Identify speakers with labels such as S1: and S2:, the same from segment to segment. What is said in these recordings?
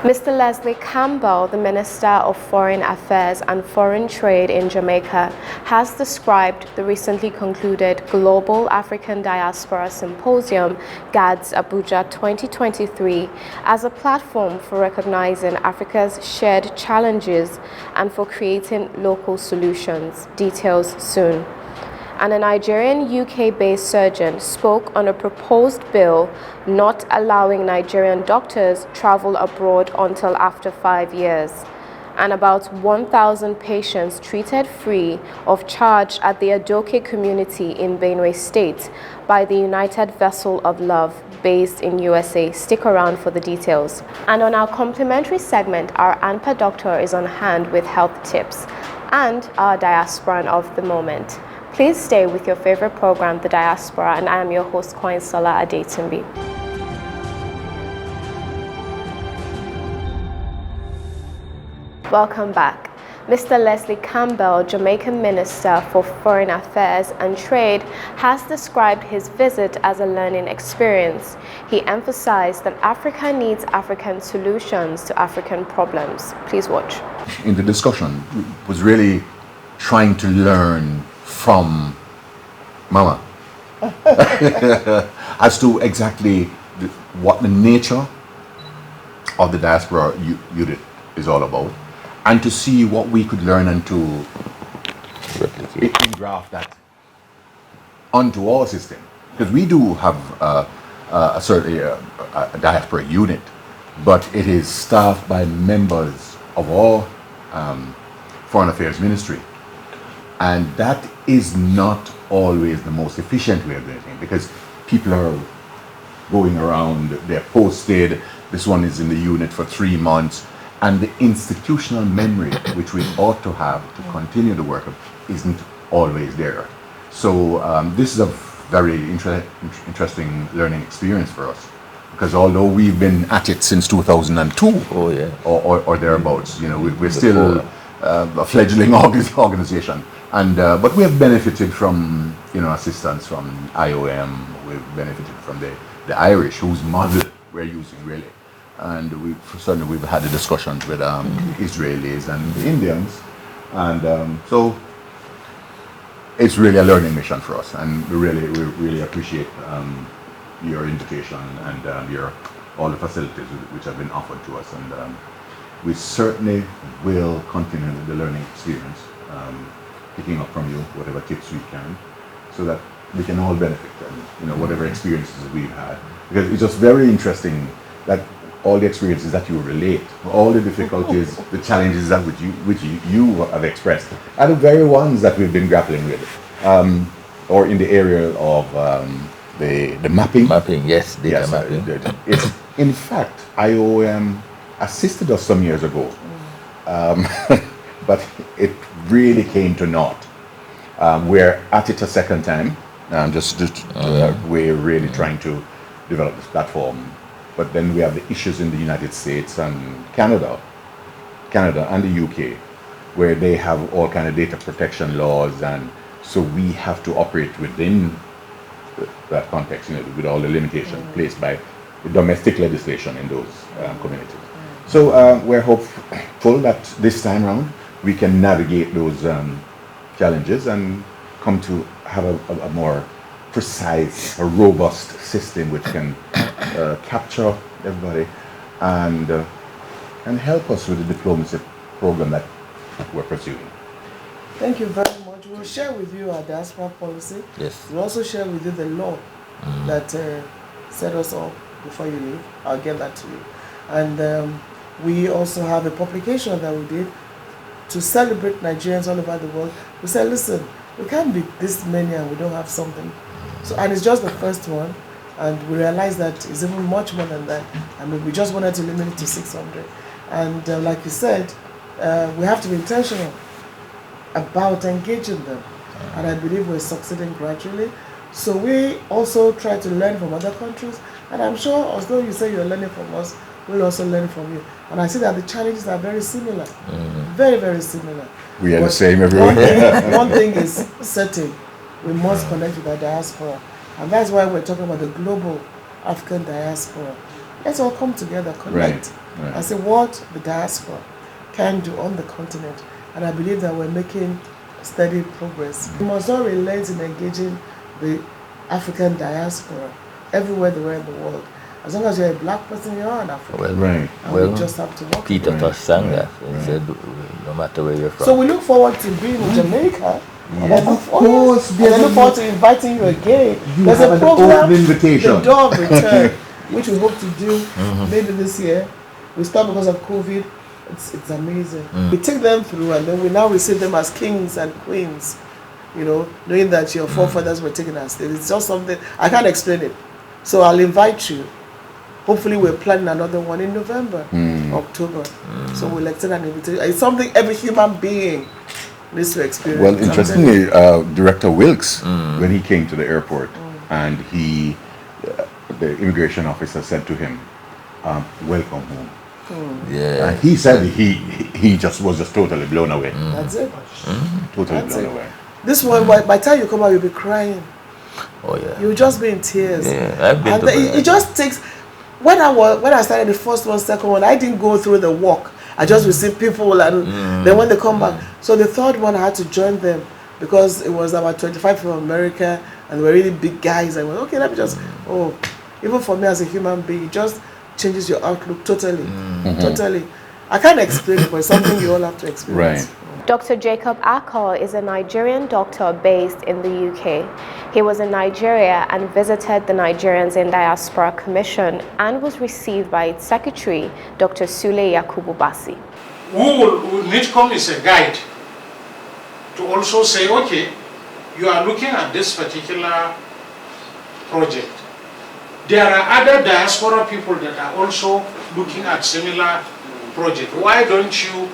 S1: Mr. Leslie Campbell, the Minister of Foreign Affairs and Foreign Trade in Jamaica, has described the recently concluded Global African Diaspora Symposium, GADS Abuja 2023, as a platform for recognizing Africa's shared challenges and for creating local solutions. Details soon. And a Nigerian UK-based surgeon spoke on a proposed bill not allowing Nigerian doctors travel abroad until after 5 years. And about 1,000 patients treated free of charge at the Adoke community in Benue State by the United Vessel of Love based in USA. Stick around for the details. And on our complimentary segment, our ANPA doctor is on hand with health tips and our diasporan of the moment. Please stay with your favorite program, The Diaspora, and I am your host, Koinsola Adetumbi. Welcome back. Mr. Leslie Campbell, Jamaican Minister for Foreign Affairs and Trade, has described his visit as a learning experience. He emphasized that Africa needs African solutions to African problems. Please watch.
S2: In the discussion, was really trying to learn from Mama as to exactly what the nature of the diaspora unit is all about, and to see what we could learn and to graft that onto our system. Because we do have certainly a diaspora unit, but it is staffed by members of our Foreign Affairs Ministry. And that is not always the most efficient way of doing things, because people are going around, they're posted, this one is in the unit for 3 months, and the institutional memory which we ought to have to continue the work isn't always there. So this is a very interesting learning experience for us, because although we've been at it since 2002 or thereabouts, you know, we're still a fledgling organization. And but we have benefited from, you know, assistance from IOM. We've benefited from the Irish, whose model we're using really, and we've had the discussions with Israelis and the Indians, and so it's really a learning mission for us, and we really appreciate your invitation and all the facilities which have been offered to us, and we certainly will continue the learning experience. Picking up from you whatever tips we can, so that we can all benefit, and you know, whatever experiences we've had, because it's just very interesting that all the experiences that you relate, all the difficulties, the challenges that which you have expressed, are the very ones that we've been grappling with, or in the area of the mapping.
S3: Yes, data mapping.
S2: It's, in fact, IOM assisted us some years ago. But it really came to naught. We're at it a second time. We're really trying to develop this platform. But then we have the issues in the United States and Canada and the UK, where they have all kind of data protection laws, and so we have to operate within that context, you know, with all the limitations placed by the domestic legislation in those communities. So we're hopeful that this time around we can navigate those challenges and come to have a more precise, a robust system which can capture everybody and help us with the diplomacy program that we're pursuing.
S4: Thank you very much. We'll share with you our diaspora policy.
S3: Yes.
S4: We'll also share with you the law that set us up before you leave. I'll get that to you. And we also have a publication that we did to celebrate Nigerians all over the world. We said, listen, we can't be this many and we don't have something. So, and it's just the first one, and we realized that it's even much more than that. I mean, we just wanted to limit it to 600. And like you said, we have to be intentional about engaging them. And I believe we're succeeding gradually. So we also try to learn from other countries. And I'm sure, although you say you're learning from us, we'll also learn from you. And I see that the challenges are very similar. Very, very similar.
S2: We are the same everywhere.
S4: One thing is certain. We must connect with our diaspora. And that's why we're talking about the global African diaspora. Let's all come together, connect.
S2: Right. Right.
S4: I said what the diaspora can do on the continent, and I believe that we're making steady progress. We must not relent in engaging the African diaspora everywhere they were in the world. As long as you're a black person, you're an African.
S3: Well,
S2: Right.
S4: And
S3: well,
S4: we just have to work.
S3: Peter
S2: Right,
S3: Tosh sang
S2: right,
S3: that. He said, no matter where you're from.
S4: So we look forward to being in Jamaica. And I look
S2: Of course,
S4: and I look forward to inviting you again.
S2: You
S4: There's
S2: have
S4: a
S2: an
S4: program,
S2: open invitation.
S4: The Door of Return, which we hope to do maybe this year. We start because of COVID. It's amazing. We take them through, and then we now receive them as kings and queens. You know, knowing that your forefathers were taken as slaves. It's just something I can't explain it. So I'll invite you. Hopefully, we're planning another one in November, October. So we'll extend an invitation. It's something every human being needs to experience.
S2: Well, interestingly, Director Wilkes, when he came to the airport, and the immigration officer said to him, "Welcome home."
S3: Yeah.
S2: And he said he just was totally blown away.
S4: That's it.
S2: Totally
S4: That's
S2: blown
S4: it.
S2: away.
S4: This one, by the time you come out, you'll be crying.
S3: Oh, yeah.
S4: You'll just be in tears.
S3: Yeah, I've been
S4: And
S3: to
S4: it just takes. When I started the first one, second one, I didn't go through the walk. I just received people, and then when they come back, so the third one I had to join them because it was about 25 from America, and they were really big guys. I went, okay, let me just. Oh, even for me as a human being, it just changes your outlook totally, totally. I can't explain it, but it's something you all have to experience.
S2: Right.
S1: Dr. Jacob Akol is a Nigerian doctor based in the UK. He was in Nigeria and visited the Nigerians in Diaspora Commission and was received by its secretary, Dr. Sule Yakubu Basi.
S5: Who need to come is a guide to also say, okay, you are looking at this particular project. There are other diaspora people that are also looking at similar project. Why don't you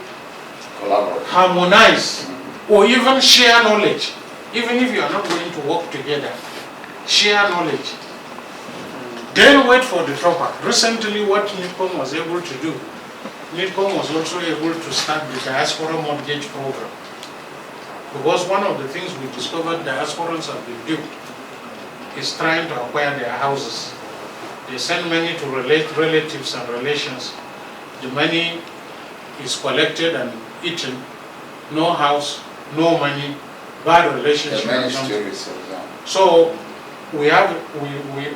S5: harmonize or even share knowledge? Even if you are not going to work together, share knowledge. Then wait for the topper. Recently, what NIDCOM was able to do, NIDCOM was also able to start the diaspora mortgage program. Because one of the things we discovered diasporans have been doing is trying to acquire their houses. They send money to relatives and relations. The money is collected and eaten. No house, no money, bad relationship. So we have,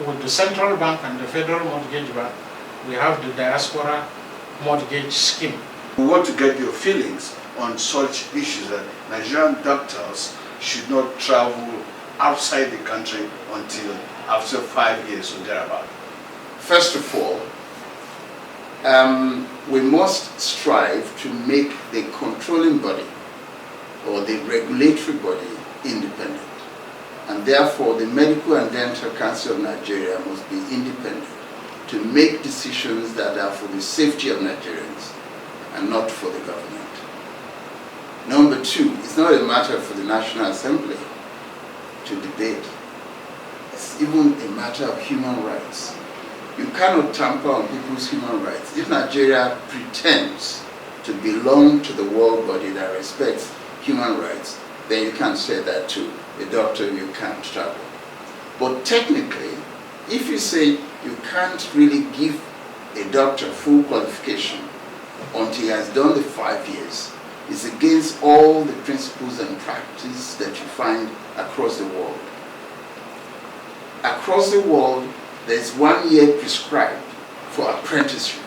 S5: with the central bank and the federal mortgage bank, we have the diaspora mortgage scheme.
S6: We want to get your feelings on such issues that Nigerian doctors should not travel outside the country until after 5 years or thereabout.
S7: First of all, we must strive to make the controlling body or the regulatory body independent. And therefore, the Medical and Dental Council of Nigeria must be independent to make decisions that are for the safety of Nigerians and not for the government. Number two, it's not a matter for the National Assembly to debate. It's even a matter of human rights. You cannot tamper on people's human rights. If Nigeria pretends to belong to the world body that respects human rights, then you can't say that to a doctor, you can't travel. But technically, if you say you can't really give a doctor full qualification until he has done the 5 years, it's against all the principles and practices that you find across the world. Across the world, there's 1 year prescribed for apprenticeship,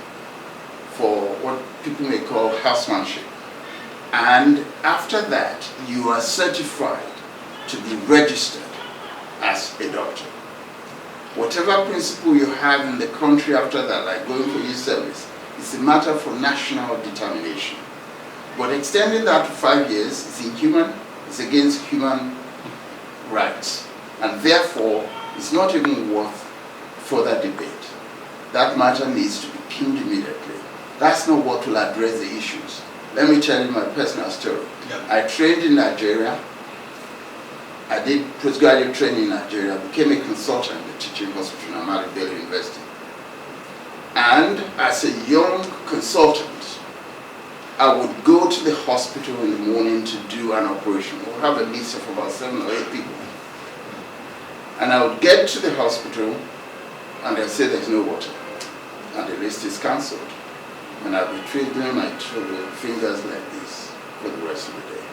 S7: for what people may call housemanship. And after that, you are certified to be registered as a doctor. Whatever principle you have in the country after that, like going for youth service, is a matter for national determination. But extending that to 5 years is inhuman, it's against human rights. And therefore, it's not even worth further debate. That matter needs to be killed immediately. That's not what will address the issues. Let me tell you my personal story.
S6: Yeah.
S7: I trained in Nigeria. I did postgraduate training in Nigeria, became a consultant at the teaching hospital in Ahmadu Bello University. And as a young consultant, I would go to the hospital in the morning to do an operation. We'll have a list of about 7 or 8 people. And I would get to the hospital and they'll say there's no water. And the list is cancelled. and I'll be twiddling my fingers like this for the rest of the day.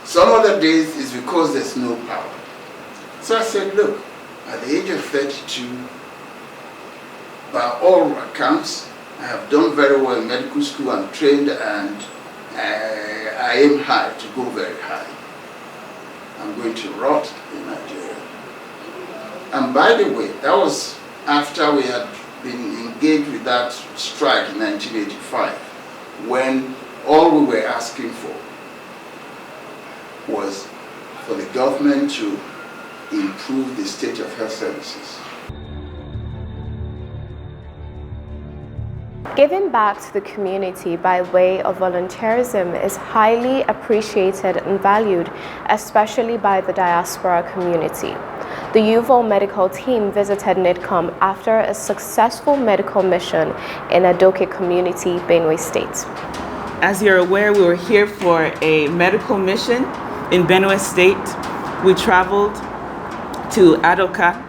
S7: Some other days it's because there's no power. So I said, look, at the age of 32, by all accounts, I have done very well in medical school. I'm trained, and I aim high to go very high. I'm going to rot in Nigeria. And by the way, that was after we had been engaged with that strike in 1985, when all we were asking for was for the government to improve the state of health services.
S1: Giving back to the community by way of volunteerism is highly appreciated and valued, especially by the diaspora community. The UVO medical team visited NIDCOM after a successful medical mission in Adoke community, Benue State.
S8: As you're aware, we were here for a medical mission in Benue State. We traveled to Adoka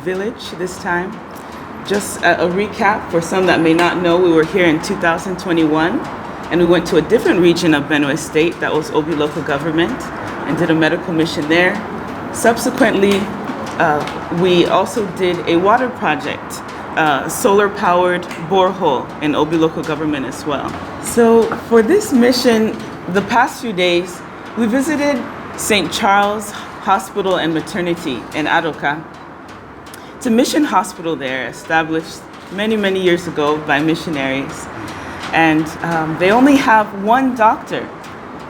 S8: village this time. Just a recap for some that may not know, we were here in 2021 and we went to a different region of Benue State, that was Obi local government, and did a medical mission there. Subsequently, we also did a water project, solar-powered borehole in Obi local government as well. So for this mission, the past few days, we visited St. Charles Hospital and Maternity in Adoka. It's a mission hospital there, established many, many years ago by missionaries. And they only have one doctor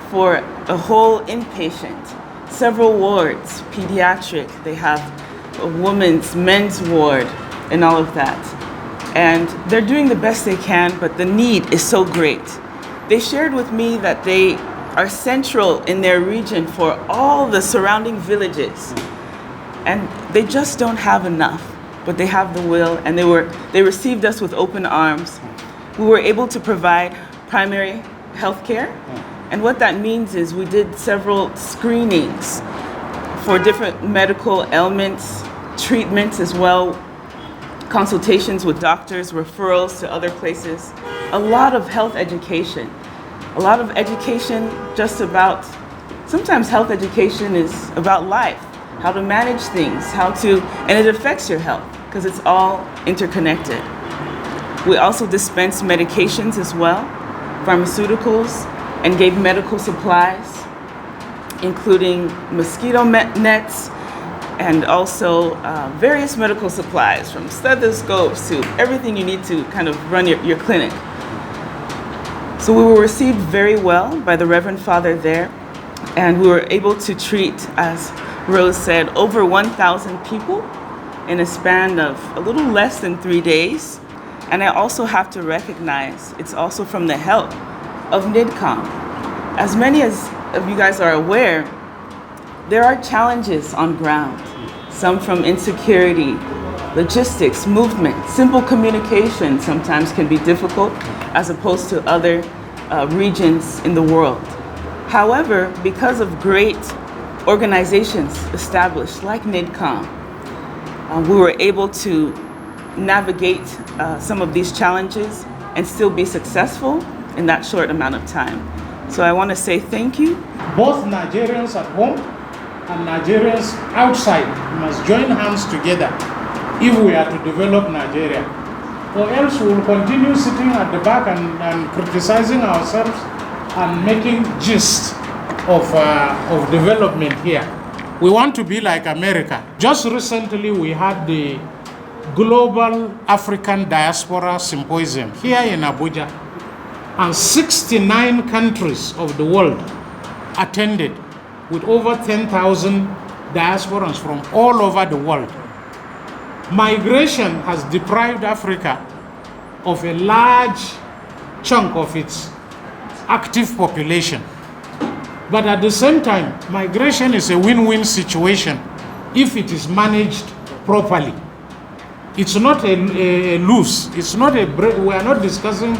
S8: for a whole inpatient, several wards, pediatric, they have a women's, men's ward, and all of that. And they're doing the best they can, but the need is so great. They shared with me that they are central in their region for all the surrounding villages. And they just don't have enough, but they have the will, and they received us with open arms. We were able to provide primary health care, and what that means is we did several screenings for different medical ailments, treatments as well, consultations with doctors, referrals to other places, a lot of health education. A lot of education just about, sometimes health education is about life, how to manage things, and it affects your health because it's all interconnected. We also dispensed medications as well, pharmaceuticals, and gave medical supplies, including mosquito nets, and also various medical supplies, from stethoscopes to everything you need to kind of run your clinic. So we were received very well by the Reverend Father there, and we were able to treat, as Rose said, over 1,000 people in a span of a little less than 3 days. And I also have to recognize it's also from the help of NIDCOM. As many of you guys are aware, there are challenges on ground, some from insecurity, logistics, movement, simple communication sometimes can be difficult as opposed to other regions in the world. However, because of great organizations established like NIDCOM, we were able to navigate some of these challenges and still be successful in that short amount of time. So I want to say thank you.
S5: Both Nigerians at home and Nigerians outside must join hands together if we are to develop Nigeria. Or else we will continue sitting at the back and criticizing ourselves and making gist of development here. We want to be like America. Just recently we had the Global African Diaspora Symposium here in Abuja, and 69 countries of the world attended, with over 10,000 diasporans from all over the world. Migration has deprived Africa of a large chunk of its active population. But at the same time, migration is a win-win situation if it is managed properly. It's not a loose, it's not a brain, we are not discussing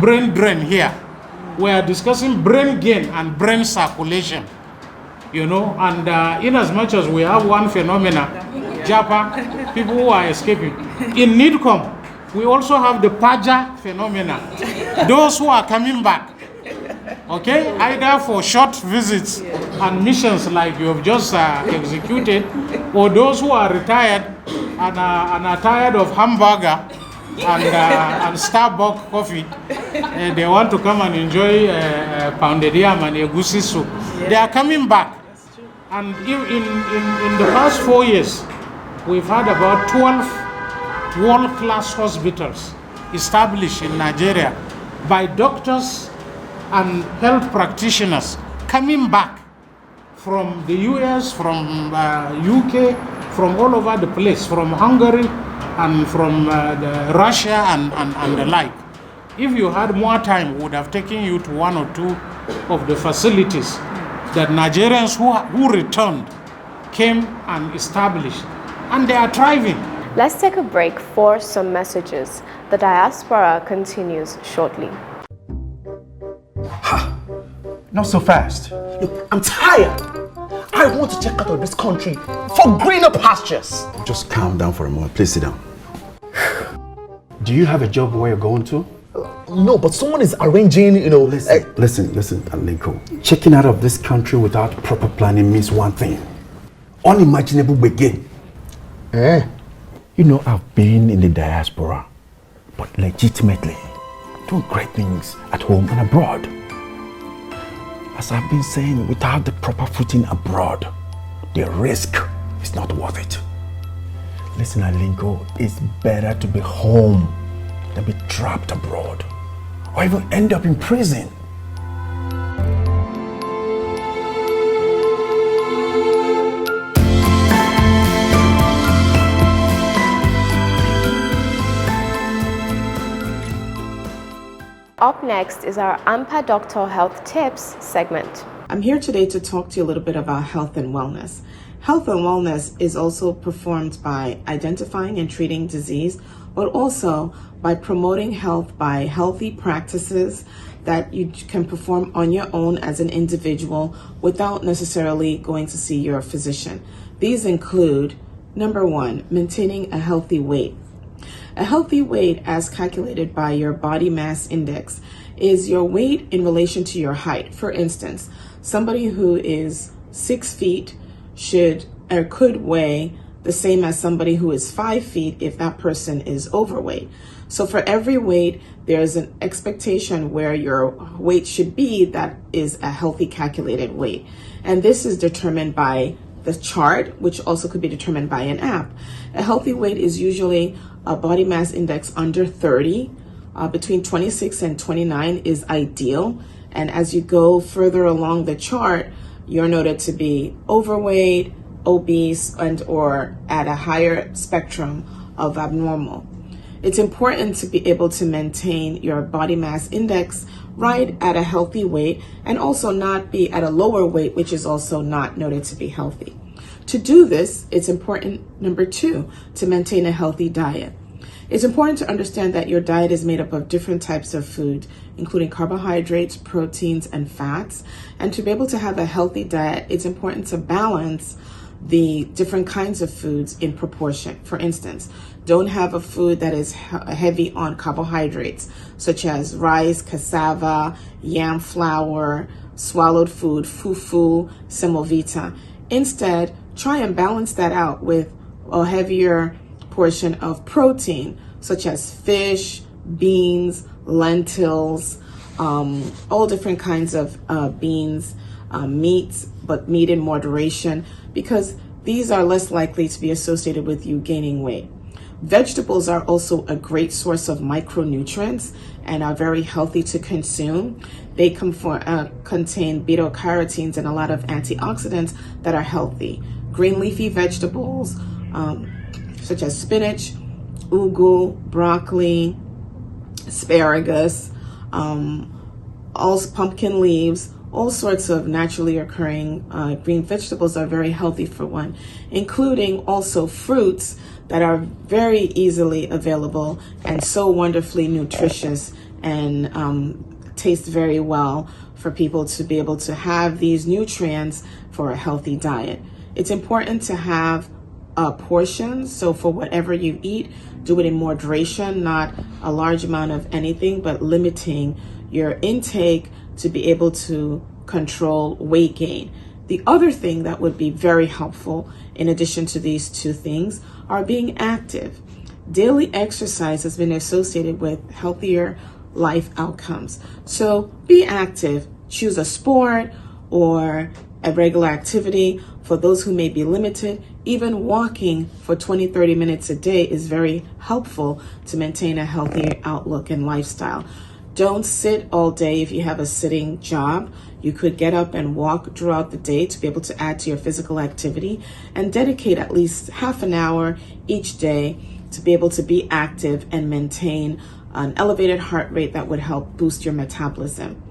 S5: brain drain here. We are discussing brain gain and brain circulation, you know, and in as much as we have one phenomena, Japa, people who are escaping. In NIDCOM, We also have the Paja phenomena. Those who are coming back, okay, either for short visits and missions like you have just executed, or those who are retired and are tired of hamburger and Starbucks coffee. They want to come and enjoy pounded yam and egusi soup. They are coming back. And in the past 4 years, we've had about 12 world-class hospitals established in Nigeria by doctors and health practitioners coming back from the US, from UK, from all over the place, from Hungary and from Russia and the like. If you had more time, we would have taken you to one or two of the facilities that Nigerians who returned came and established, and they are thriving.
S1: Let's take a break for some messages. The Diaspora continues shortly.
S9: Not so fast. Look, I'm tired. I want to check out of this country for greener pastures.
S10: Just calm down for a moment. Please sit down. Do you have a job where you're going to?
S9: No, but someone is arranging,
S10: Listen, Alinko. Checking out of this country without proper planning means one thing. Unimaginable begin. I've been in the diaspora, but legitimately doing great things at home and abroad. As I've been saying, without the proper footing abroad, the risk is not worth it. Listen, Alinko, it's better to be home than be trapped abroad, or even end up in prison.
S1: Up next is our AMPA Doctor Health Tips segment.
S8: I'm here today to talk to you a little bit about health and wellness. Health and wellness is also performed by identifying and treating disease, but also by promoting health by healthy practices that you can perform on your own as an individual without necessarily going to see your physician. These include, number one, maintaining a healthy weight. A healthy weight, as calculated by your body mass index, is your weight in relation to your height. For instance, somebody who is 6 feet should or could weigh the same as somebody who is 5 feet if that person is overweight. So for every weight, there's an expectation where your weight should be that is a healthy calculated weight. And this is determined by the chart, which also could be determined by an app. A healthy weight is usually a body mass index under 30. Between 26 and 29 is ideal. And as you go further along the chart, you're noted to be overweight, obese, and or at a higher spectrum of abnormal. It's important to be able to maintain your body mass index right at a healthy weight and also not be at a lower weight, which is also not noted to be healthy. To do this, it's important, number two, to maintain a healthy diet. It's important to understand that your diet is made up of different types of food, including carbohydrates, proteins, and fats. And to be able to have a healthy diet, it's important to balance the different kinds of foods in proportion. For instance, don't have a food that is heavy on carbohydrates, such as rice, cassava, yam flour, swallowed food, fufu, semovita. Instead, try and balance that out with a heavier portion of protein, such as fish, beans, lentils, all different kinds of beans, meats, but meat in moderation, because these are less likely to be associated with you gaining weight. Vegetables are also a great source of micronutrients and are very healthy to consume. They contain beta-carotenes and a lot of antioxidants that are healthy. Green leafy vegetables, such as spinach, ugu, broccoli, asparagus, all pumpkin leaves, all sorts of naturally occurring green vegetables are very healthy for one, including also fruits that are very easily available and so wonderfully nutritious and taste very well for people to be able to have these nutrients for a healthy diet. It's important to have portions. So for whatever you eat, do it in moderation, not a large amount of anything, but limiting your intake to be able to control weight gain. The other thing that would be very helpful, in addition to these two things, are being active. Daily exercise has been associated with healthier life outcomes. So be active, choose a sport or a regular activity. For those who may be limited, even walking for 20-30 minutes a day is very helpful to maintain a healthier outlook and lifestyle. Don't sit all day if you have a sitting job. You could get up and walk throughout the day to be able to add to your physical activity, and dedicate at least half an hour each day to be able to be active and maintain an elevated heart rate that would help boost your metabolism.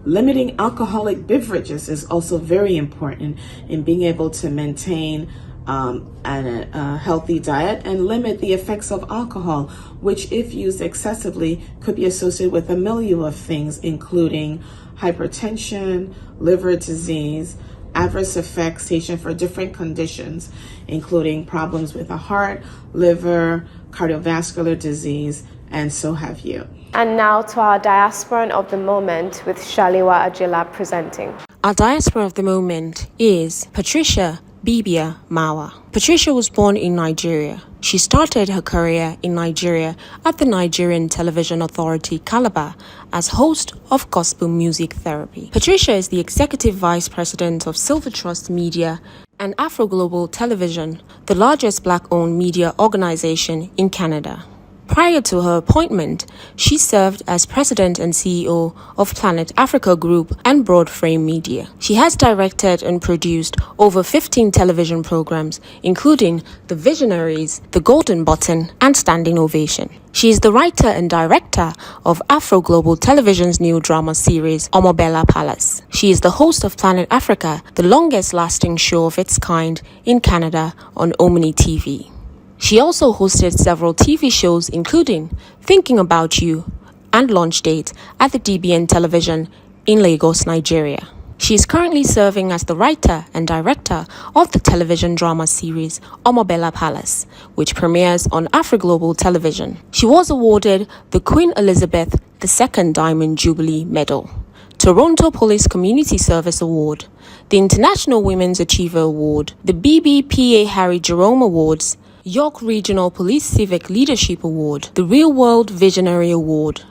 S8: Limiting alcoholic beverages is also very important in being able to maintain a healthy diet and limit the effects of alcohol, which if used excessively could be associated with a milieu of things, including hypertension, liver disease, adverse effects for different conditions, including problems with the heart, liver, cardiovascular disease, and so have you.
S1: And now to our Diasporan of the Moment with Shaliwa Ajila presenting.
S11: Our Diaspora of the Moment is Patricia Bibia Mawa. Patricia was born in Nigeria. She started her career in Nigeria at the Nigerian Television Authority, Calabar, as host of Gospel Music Therapy. Patricia is the Executive Vice President of Silver Trust Media and Afro Global Television, the largest Black-owned media organization in Canada. Prior to her appointment, she served as President and CEO of Planet Africa Group and Broadframe Media. She has directed and produced over 15 television programs, including The Visionaries, The Golden Button, and Standing Ovation. She is the writer and director of Afro Global Television's new drama series, Omobela Palace. She is the host of Planet Africa, the longest-lasting show of its kind in Canada on Omni TV. She also hosted several TV shows, including Thinking About You and Launch Date at the DBN Television in Lagos, Nigeria. She is currently serving as the writer and director of the television drama series Omobela Palace, which premieres on Afro Global Television. She was awarded the Queen Elizabeth II Diamond Jubilee Medal, Toronto Police Community Service Award, the International Women's Achiever Award, the BBPA Harry Jerome Awards, York Regional Police Civic Leadership Award, the Real World Visionary Award,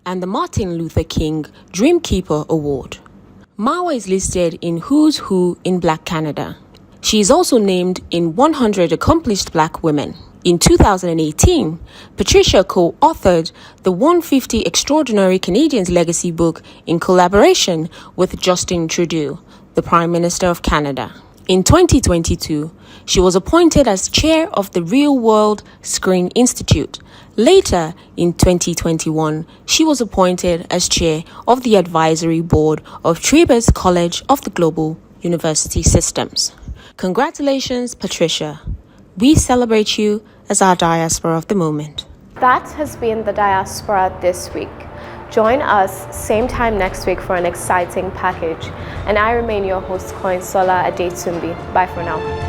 S11: and the Martin Luther King Dreamkeeper Award. Mawa is listed in Who's Who in Black Canada. She is also named in 100 Accomplished Black Women. In 2018, Patricia co-authored the 150 Extraordinary Canadians Legacy book in collaboration with Justin Trudeau, the Prime Minister of Canada. In 2022, she was appointed as chair of the Real World Screen Institute. Later, in 2021, she was appointed as chair of the advisory board of Trebas College of the Global University Systems. Congratulations, Patricia. We celebrate you as our Diaspora of the Moment.
S1: That has been the Diaspora this week. Join us same time next week for an exciting package. And I remain your host, Koinsola Adetumbi. Bye for now.